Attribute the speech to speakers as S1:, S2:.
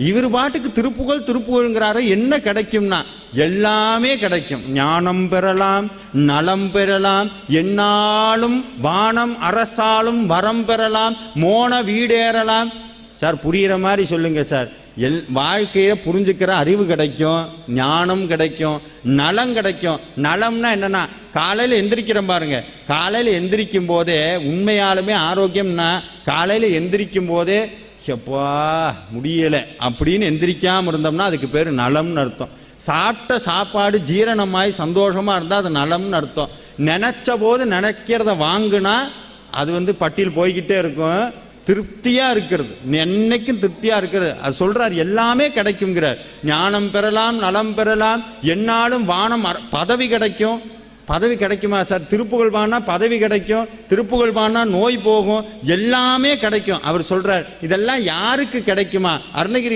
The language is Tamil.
S1: இவர் பாட்டுக்கு திருப்புகழ் திருப்புகழ்ங்கிறாரு. என்ன கிடைக்கும்னா எல்லாமே கிடைக்கும். ஞானம் பெறலாம், நலம் பெறலாம், என்னாலும் வானம் அரசாலும் வரம் பெறலாம், மோன வீடேறலாம். சார் புரிகிற மாதிரி சொல்லுங்க சார். வாழ்க்கையை புரிஞ்சுக்கிற அறிவு கிடைக்கும், ஞானம் கிடைக்கும், நலம் கிடைக்கும். நலம்னா என்னன்னா காலையில் எந்திரிக்கிறோம் பாருங்க. காலையில் எந்திரிக்கும் போதே உண்மையாலுமே ஆரோக்கியம்னா காலையில் எந்திரிக்கும் போதே எப்பா முடியலை அப்படின்னு எந்திரிக்காமல் இருந்தோம்னா அதுக்கு பேர் நலம்னு அர்த்தம். சாப்பிட்ட சாப்பாடு ஜீரணமாய் சந்தோஷமாக இருந்தால் அது நலம்னு அர்த்தம். நினச்ச போது நினைக்கிறத வாங்கினா அது பட்டியல் போய்கிட்டே இருக்கும். திருப்தியாக இருக்கிறது, என்னைக்கும் திருப்தியாக இருக்கிறது. அது சொல்கிறார் எல்லாமே கிடைக்குங்கிறார். ஞானம் பெறலாம், நலம் பெறலாம், என்னாலும் வானம் பதவி கிடைக்கும். பதவி கிடைக்குமா சார்? திருப்புகழ் பாடினா பதவி கிடைக்கும், திருப்புகழ் பாடினா நோய் போகும், எல்லாமே கிடைக்கும். அவர் சொல்றார் இதெல்லாம் யாருக்கு கிடைக்குமா? அருணகிரி